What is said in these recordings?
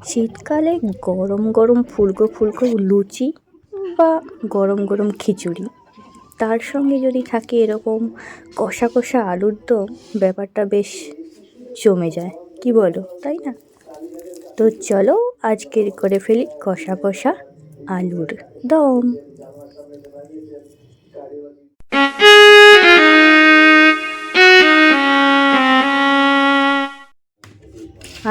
শীতকালে গরম গরম ফুলকো ফুলকো লুচি বা গরম গরম খিচুড়ি, তার সঙ্গে যদি থাকে এরকম কষা কষা আলুর দম, ব্যাপারটা বেশ জমে যায়। কি বলো, তাই না? তো চলো আজকের করে ফেলি কষা কষা আলুর দম।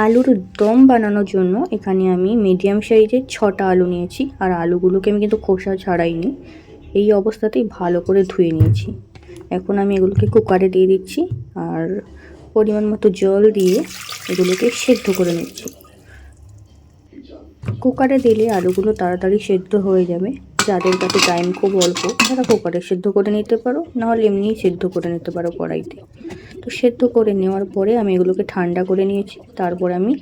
আলুর দম বানানোর জন্য এখানে আমি মিডিয়াম সাইজের 6টা আলু নিয়েছি। আর আলুগুলোকে আমি কিন্তু খোসা ছাড়াইনি, এই অবস্থাতেই ভালো করে ধুয়ে নিয়েছি। এখন আমি এগুলোকে কুকারে দিয়ে দিচ্ছি আর পরিমাণ মতো জল দিয়ে এগুলোকে সেদ্ধ করে নিচ্ছি। কুকারে দিলে আলুগুলো তাড়াতাড়ি সেদ্ধ হয়ে যাবে। যাদের কাছে টাইম খুব অল্প তারা কুকারে সেদ্ধ করে নিতে পারো, নাহলে এমনিই সেদ্ধ করে নিতে পারো কড়াইতে। তো সেদ্ধ করে নেওয়ার পরে আমি এগুলোকে ঠান্ডা করে নিয়েছি। তারপরে আমি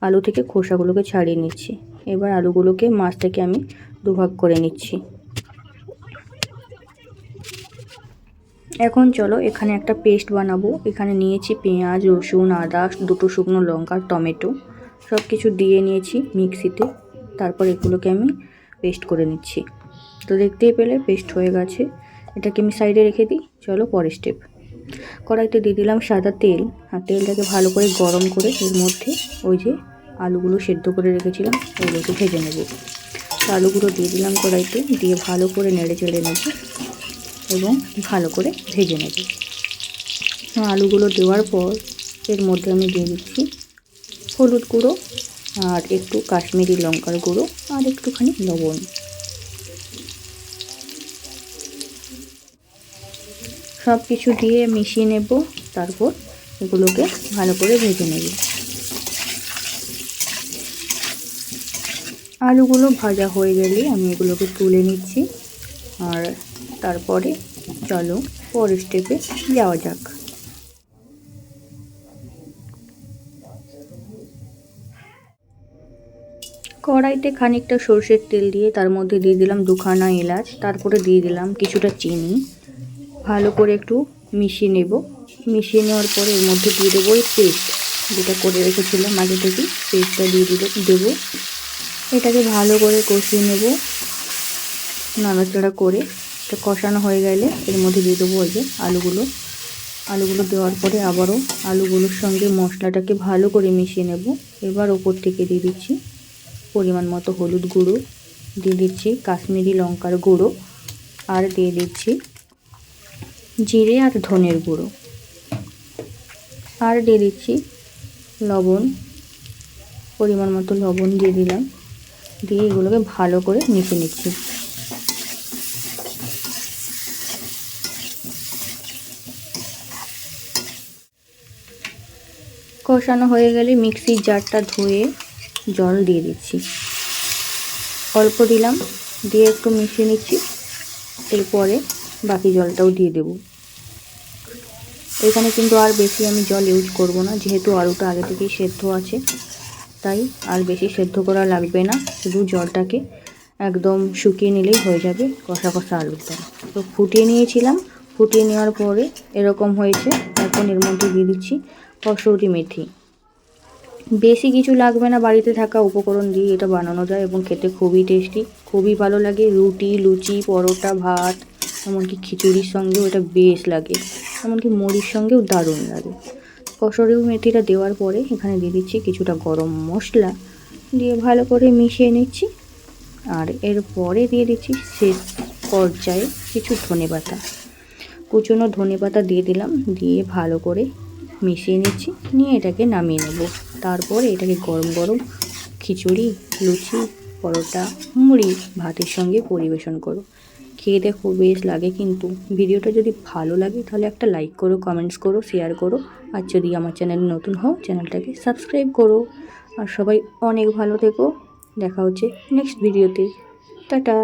আলু থেকে খোসাগুলোকে ছাড়িয়ে নিচ্ছি। এবার আলুগুলোকে মাছ থেকে আমি দুভাগ করে নিচ্ছি। এখন চলো এখানে একটা পেস্ট বানাবো। এখানে নিয়েছি পেঁয়াজ, রসুন, আদা, দুটো শুকনো লঙ্কা, টমেটো, সব কিছু দিয়ে নিয়েছি মিক্সিতে। তারপর এগুলোকে আমি পেস্ট করে নিচ্ছি। তো দেখতেই পেলে পেস্ট হয়ে গেছে। এটাকে আমি সাইডে রেখে দিই। চলো পরের স্টেপ। কড়াইতে দিয়ে দিলাম সাদা তেল। আর তেলটাকে ভালো করে গরম করে এর মধ্যে ওই যে আলুগুলো সেদ্ধ করে রেখেছিলাম ওগুলোকে ভেজে নেব। তো আলুগুলো দিয়ে দিলাম কড়াইতে, দিয়ে ভালো করে নেড়ে চেড়ে নেব এবং ভালো করে ভেজে নেব। আলুগুলো দেওয়ার পর এর মধ্যে আমি দিয়ে দিচ্ছি হলুদ গুঁড়ো আর একটু কাশ্মীরি লঙ্কার গুঁড়ো আর একটুখানি লবণ। সব কিছু দিয়ে মিশিয়ে নেব। তারপর এগুলোকে ভালো করে ভেজে নেব। আলুগুলো ভাজা হয়ে গেলে আমি এগুলোকে তুলে নিচ্ছি। আর তারপরে চলো পরের স্টেপে যাওয়া যাক। কড়াইতে খানিকটা সর্ষের তেল দিয়ে তার মধ্যে দিয়ে দিলাম 2খানা এলাচ। তারপরে দিয়ে দিলাম কিছুটা চিনি। ভালো করে একটু মিশিয়ে নেব। মিশিয়ে নেওয়ার পরে এর মধ্যে দিয়ে দেবো ওই পেস্ট যেটা করে রেখেছিলাম আগে থেকে, পেস্টটা দিয়ে দেবো। এটাকে ভালো করে কষিয়ে নেব, নাড়াচাড়া করে। এটা কষানো হয়ে গেলে এর মধ্যে দিয়ে দেবো ওই যে আলুগুলো দেওয়ার পরে আবারও আলুগুলোর সঙ্গে মশলাটাকে ভালো করে মিশিয়ে নেব। এবার ওপর থেকে দিয়ে দিচ্ছি পরিমাণ মতো হলুদ গুঁড়ো, দিয়ে দিচ্ছি কাশ্মীরি লঙ্কার গুঁড়ো, আর দিয়ে দিচ্ছি জিরে আর ধনের গুঁড়ো, আর দিয়ে দিচ্ছি লবণ, পরিমাণ মতো লবণ দিয়ে দিলাম। দিয়ে এগুলোকে ভালো করে মিশিয়ে নিচ্ছি। কষানো হয়ে গেলে মিক্সির জারটা ধুয়ে জল দিয়ে দিচ্ছি। অল্প দিলাম, দিয়ে একটু মিশিয়ে নিচ্ছি। এরপরে বাকি জলটাও দিয়ে দেব। এখানে কিন্তু আর বেশি আমি জল ইউজ করব না, যেহেতু আলুটা আগে থেকেই সেদ্ধ আছে, তাই আর বেশি সেদ্ধ করা লাগবে না। শুধু জলটাকে একদম শুকিয়ে নিলেই হয়ে যাবে কষা কষা আলুর দম। তো ফুটিয়ে নিয়েছিলাম, ফুটিয়ে নেওয়ার পরে এরকম হয়েছে। এখন এর মধ্যে দিয়ে দিচ্ছি কসুরি মেথি। বেশি কিছু লাগবে না, বাড়িতে থাকা উপকরণ দিয়ে এটা বানানো যায় এবং খেতে খুবই টেস্টি, খুবই ভালো লাগে। রুটি, লুচি, পরোটা, ভাত, এমনকি খিচুড়ির সঙ্গেও এটা বেশ লাগে, এমনকি মুড়ির সঙ্গেও দারুণ লাগে। কসুরি মেথিটা দেওয়ার পরে এখানে দিয়ে দিচ্ছি কিছুটা গরম মশলা, দিয়ে ভালো করে মিশিয়ে নিচ্ছি। আর এরপরে দিয়ে দিচ্ছি শেষ পর্যায়ে কিছু ধনেপাতা, কুচনো ধনেপাতা দিয়ে দিলাম। দিয়ে ভালো করে মিশিয়ে নিচ্ছি, নিয়ে এটাকে নামিয়ে নেব। তারপরে এটাকে গরম গরম খিচুড়ি, লুচি, পরোটা, মুড়ি, ভাতের সঙ্গে পরিবেশন করো। খেয়ে দেখো বেশ লাগে। কিন্তু ভিডিওটা যদি ভালো লাগে তাহলে একটা লাইক করো, কমেন্টস করো, শেয়ার করো। আর যদি আমার চ্যানেলে নতুন হও চ্যানেলটাকে সাবস্ক্রাইব করো। আর সবাই অনেক ভালো থেকো। দেখা হচ্ছে নেক্সট ভিডিওতে। টাটা।